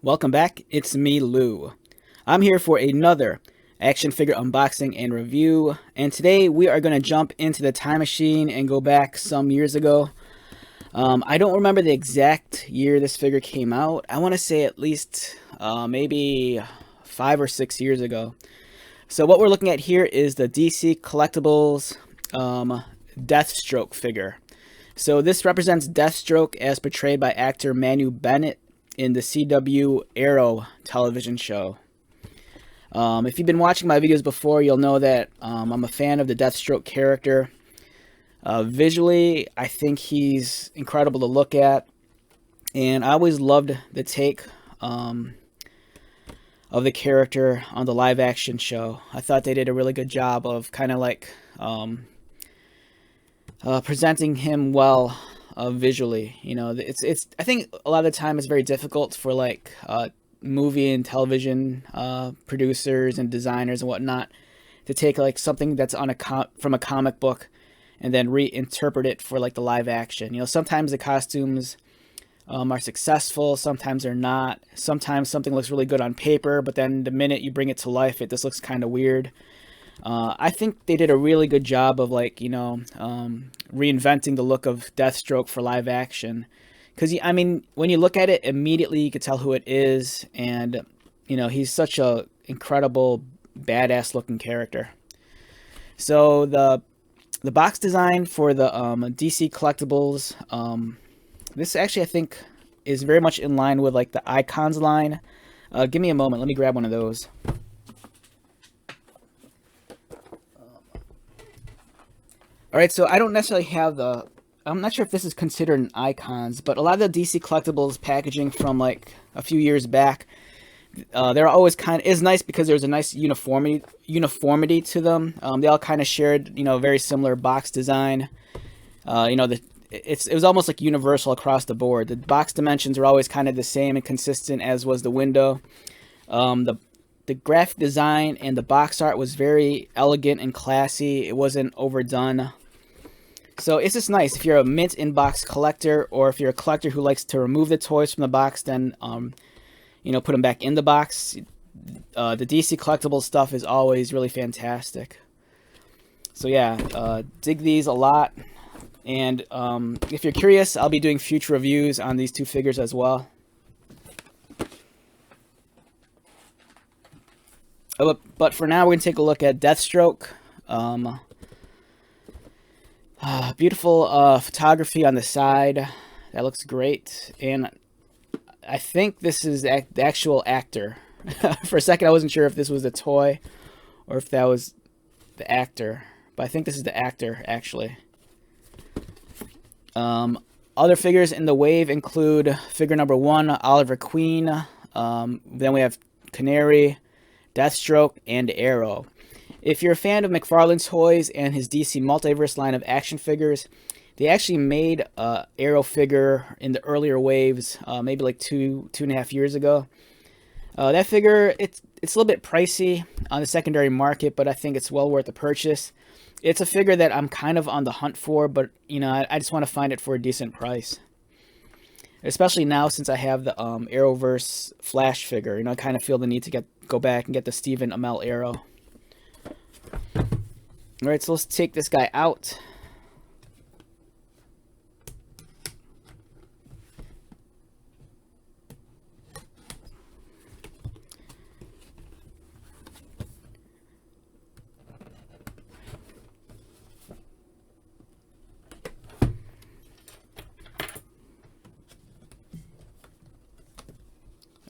Welcome back, it's me, Lou. I'm here for another action figure unboxing and review, and today we are going to jump into the time machine and go back some years ago. I don't remember the exact year this figure came out. I want to say at least maybe 5 or 6 years ago. So what we're looking at here is the DC Collectibles Deathstroke figure. So this represents Deathstroke as portrayed by actor Manu Bennett in the CW Arrow television show. If you've been watching my videos before, you'll know that I'm a fan of the Deathstroke character. Visually, I think he's incredible to look at, and I always loved the take of the character on the live action show. I thought they did a really good job of kind of like presenting him well visually. You know, it's I think a lot of the time it's very difficult for like movie and television producers and designers and whatnot to take like something that's on from a comic book and then reinterpret it for like the live action. You know, sometimes the costumes are successful, sometimes they're not. Sometimes something looks really good on paper, but then the minute you bring it to life, it just looks kind of weird. I think they did a really good job of like, you know, reinventing the look of Deathstroke for live action. Because, I mean, when you look at it, immediately you could tell who it is. And, you know, he's such a incredible, badass looking character. So the box design for the DC Collectibles, this actually I think is very much in line with like the Icons line. Give me a moment. Let me grab one of those. Alright, so I don't necessarily have the... I'm not sure if this is considered an Icons, but a lot of the DC Collectibles packaging from like a few years back, they're always kind of... is nice because there's a nice uniformity to them. They all kind of shared, you know, very similar box design. You know, it was almost like universal across the board. The box dimensions were always kind of the same and consistent as was the window. The graphic design and the box art was very elegant and classy. It wasn't overdone. So it's just nice if you're a mint in-box collector, or if you're a collector who likes to remove the toys from the box, then you know, put them back in the box. The DC Collectibles stuff is always really fantastic. So yeah, dig these a lot. And if you're curious, I'll be doing future reviews on these two figures as well. But for now, we're going to take a look at Deathstroke. Beautiful photography on the side. That looks great. And I think this is the actual actor. For a second, I wasn't sure if this was a toy or if that was the actor. But I think this is the actor, actually. Other figures in the wave include figure number 1, Oliver Queen. Then we have Canary, Deathstroke, and Arrow. If you're a fan of McFarlane's toys and his DC Multiverse line of action figures, they actually made a Arrow figure in the earlier waves, maybe like two and a half years ago. That figure, it's a little bit pricey on the secondary market, but I think it's well worth the purchase. It's a figure that I'm kind of on the hunt for, but you know, I just want to find it for a decent price. Especially now since I have the Arrowverse Flash figure. You know, I kind of feel the need to go back and get the Stephen Amell Arrow. Alright, so let's take this guy out.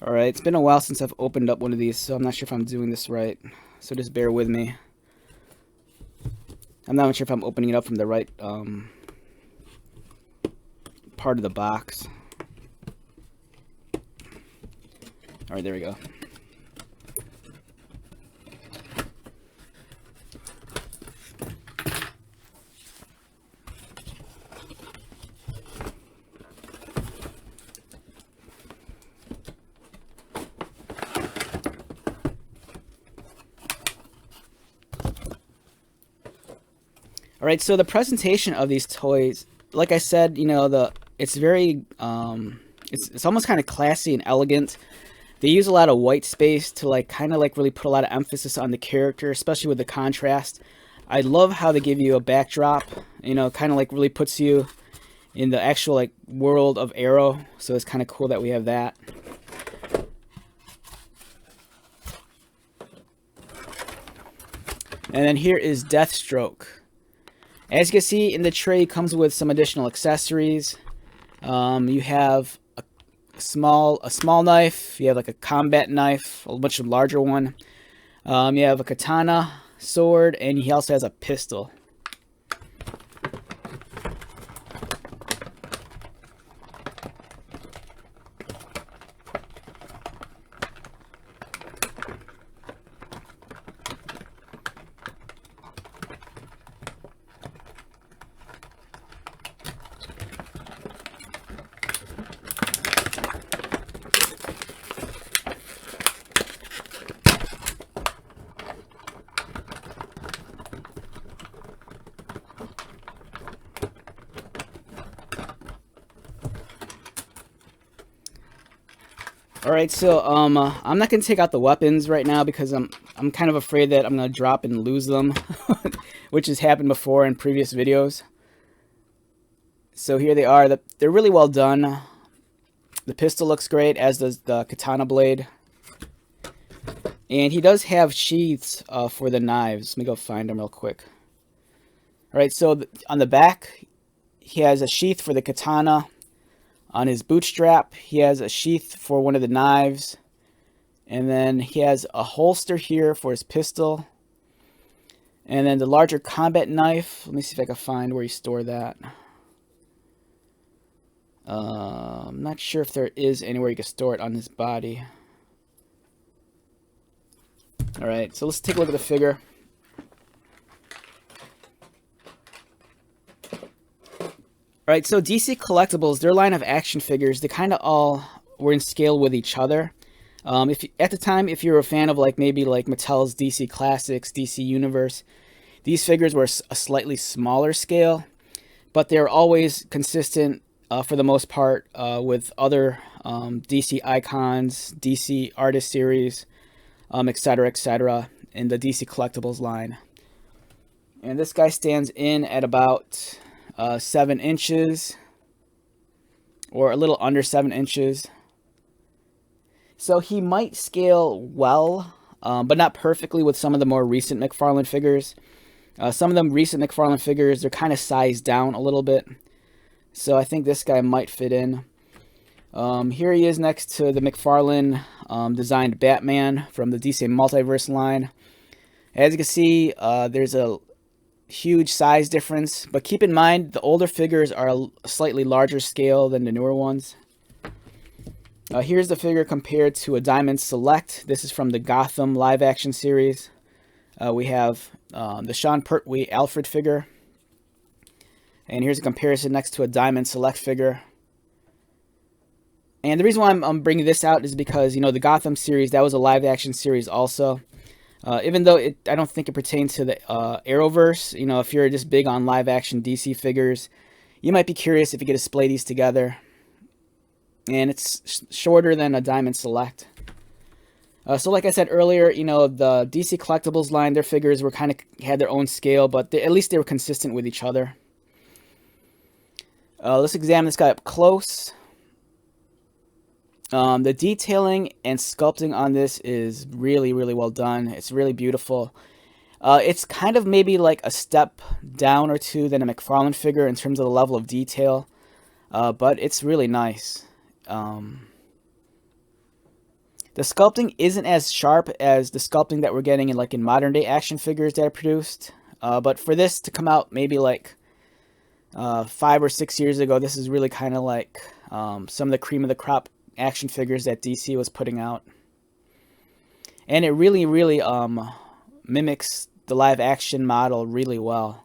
Alright, it's been a while since I've opened up one of these, so I'm not sure if I'm doing this right. So just bear with me. I'm not sure if I'm opening it up from the right part of the box. Alright, there we go. All right, so the presentation of these toys, like I said, you know, it's very, it's almost kind of classy and elegant. They use a lot of white space to like kind of like really put a lot of emphasis on the character, especially with the contrast. I love how they give you a backdrop, you know, kind of like really puts you in the actual like world of Arrow. So it's kind of cool that we have that. And then here is Deathstroke. As you can see in the tray, it comes with some additional accessories. You have a small knife. You have like a combat knife, a much larger one. You have a katana, sword, and he also has a pistol. Alright, so I'm not gonna take out the weapons right now because I'm kind of afraid that I'm gonna drop and lose them, which has happened before in previous videos. So here they are. They're really well done. The pistol looks great, as does the katana blade. And he does have sheaths for the knives. Let me go find them real quick. Alright, so on the back, he has a sheath for the katana. On his bootstrap, he has a sheath for one of the knives. And then he has a holster here for his pistol. And then the larger combat knife. Let me see if I can find where you store that. I'm not sure if there is anywhere you can store it on his body. Alright, so let's take a look at the figure. Alright, so DC Collectibles, their line of action figures, they kind of all were in scale with each other. At the time, if you were a fan of like maybe like Mattel's DC Classics, DC Universe, these figures were a slightly smaller scale, but they're always consistent for the most part with other DC icons, DC artist series, etc., in the DC Collectibles line. And this guy stands in at about 7 inches, or a little under 7 inches. So he might scale well, but not perfectly with some of the more recent McFarlane figures. Some of them recent McFarlane figures, they're kind of sized down a little bit. So I think this guy might fit in. Here he is next to the McFarlane designed Batman from the DC Multiverse line. As you can see, there's a huge size difference, but keep in mind the older figures are a slightly larger scale than the newer ones. Here's the figure compared to a Diamond Select. This is from the Gotham live action series. We have the Sean Pertwee Alfred figure, and here's a comparison next to a Diamond Select figure. And the reason why I'm bringing this out is because, you know, the Gotham series, that was a live action series also. Even though I don't think it pertains to the Arrowverse, you know, if you're just big on live-action DC figures, you might be curious if you could display these together. And it's shorter than a Diamond Select. So like I said earlier, you know, the DC Collectibles line, their figures were had their own scale, but at least they were consistent with each other. Let's examine this guy up close. The detailing and sculpting on this is really, really well done. It's really beautiful. It's kind of maybe like a step down or two than a McFarlane figure in terms of the level of detail, but it's really nice. The sculpting isn't as sharp as the sculpting that we're getting in modern day action figures that are produced, but for this to come out maybe like 5 or 6 years ago, this is really kind of like some of the cream of the crop action figures that DC was putting out. And it really, really mimics the live action model really well.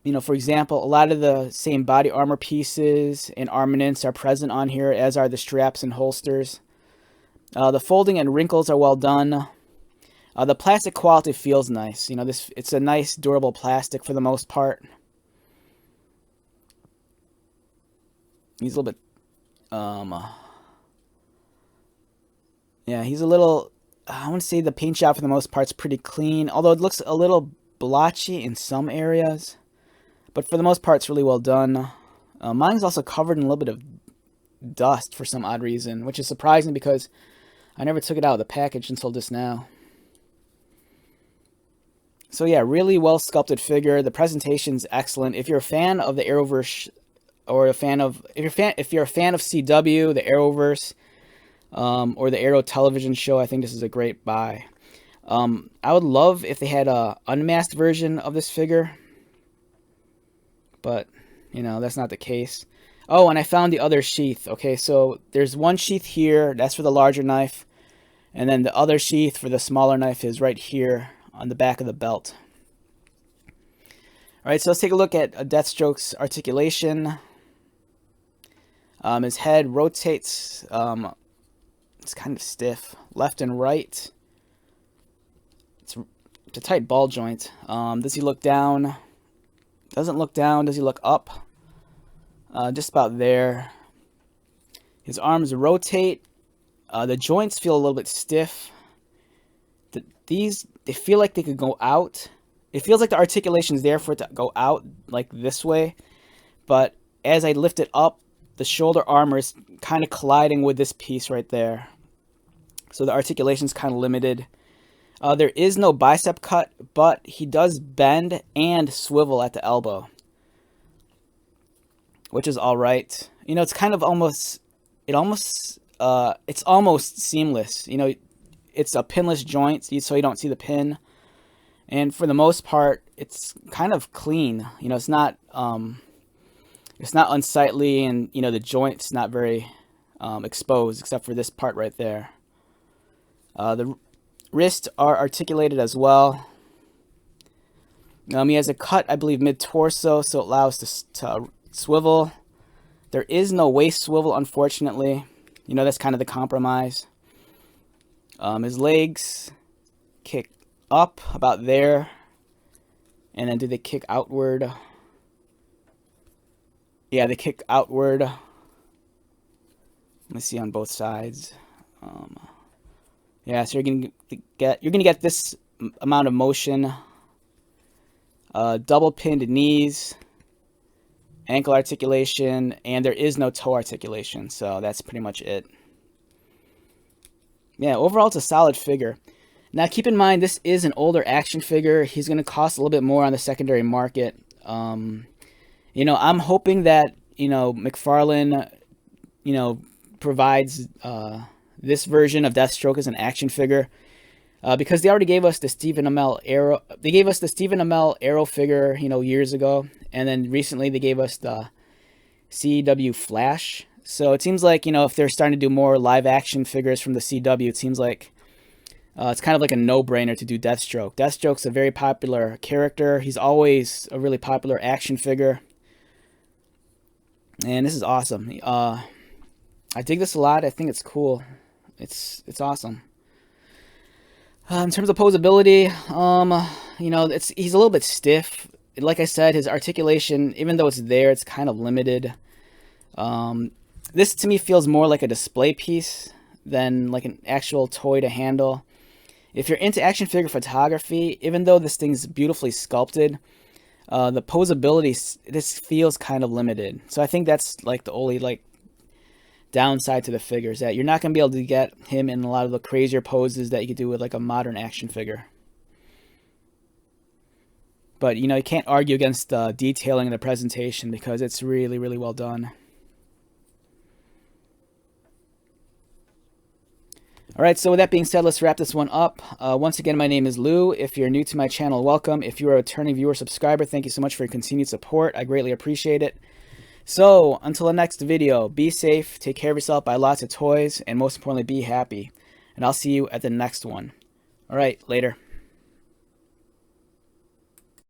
You know, for example, a lot of the same body armor pieces and armaments are present on here, as are the straps and holsters. The folding and wrinkles are well done. The plastic quality feels nice. You know, it's a nice durable plastic for the most part. He's a little bit Yeah, he's a little, I want to say the paint job for the most part is pretty clean, although it looks a little blotchy in some areas. But for the most part, it's really well done. Mine's also covered in a little bit of dust for some odd reason, which is surprising because I never took it out of the package until just now. So yeah, really well sculpted figure. The presentation's excellent. If you're a fan of the Arrowverse, or if you're a fan of CW, the Arrowverse, or the Arrow television show, I think this is a great buy. I would love if they had a unmasked version of this figure, but you know, that's not the case. Oh, and I found the other sheath. Okay, so there's one sheath here, that's for the larger knife, and then the other sheath for the smaller knife is right here on the back of the belt. Alright, so let's take a look at Deathstroke's articulation. His head rotates, it's kind of stiff, left and right. It's a tight ball joint. Does he look down? Doesn't look down. Does he look up? Just about there. His arms rotate. The joints feel a little bit stiff. They feel like they could go out. It feels like the articulation is there for it to go out like this way. But as I lift it up, the shoulder armor is kind of colliding with this piece right there. So the articulation is kind of limited. There is no bicep cut, but he does bend and swivel at the elbow, which is all right. You know, it's kind of almost, it's almost seamless. You know, it's a pinless joint, so you don't see the pin. And for the most part, it's kind of clean. You know, it's not unsightly, and you know, the joint's not very exposed, except for this part right there. The wrists are articulated as well. He has a cut, I believe, mid-torso, so it allows to swivel. There is no waist swivel, unfortunately. You know, that's kind of the compromise. His legs kick up about there, and then do they kick outward? Yeah, they kick outward. Let me see on both sides. Yeah, so you're gonna get this amount of motion. Double pinned knees, ankle articulation, and there is no toe articulation, so that's pretty much it. Yeah, overall it's a solid figure. Now keep in mind, this is an older action figure. He's going to cost a little bit more on the secondary market. You know, I'm hoping that, you know, McFarlane, you know, provides this version of Deathstroke as an action figure. Because they already gave us the Stephen Amell Arrow. They gave us the Stephen Amell Arrow figure, you know, years ago, and then recently they gave us the CW Flash. So it seems like, you know, if they're starting to do more live action figures from the CW, it seems like it's kind of like a no-brainer to do Deathstroke. Deathstroke's a very popular character. He's always a really popular action figure, and this is awesome. I dig this a lot. I think it's cool. It's awesome. In terms of posability, you know, he's a little bit stiff. Like I said, his articulation, even though it's there, it's kind of limited. This to me feels more like a display piece than like an actual toy to handle. If you're into action figure photography, even though this thing's beautifully sculpted, the posability, this feels kind of limited. So I think that's like the only like downside to the figure, is that you're not going to be able to get him in a lot of the crazier poses that you could do with like a modern action figure. But, you know, you can't argue against the detailing in the presentation because it's really, really well done. Alright, so with that being said, let's wrap this one up. Once again, my name is Lou. If you're new to my channel, welcome. If you're a returning viewer subscriber, thank you so much for your continued support. I greatly appreciate it. So, until the next video, be safe, take care of yourself, buy lots of toys, and most importantly, be happy. And I'll see you at the next one. Alright, later.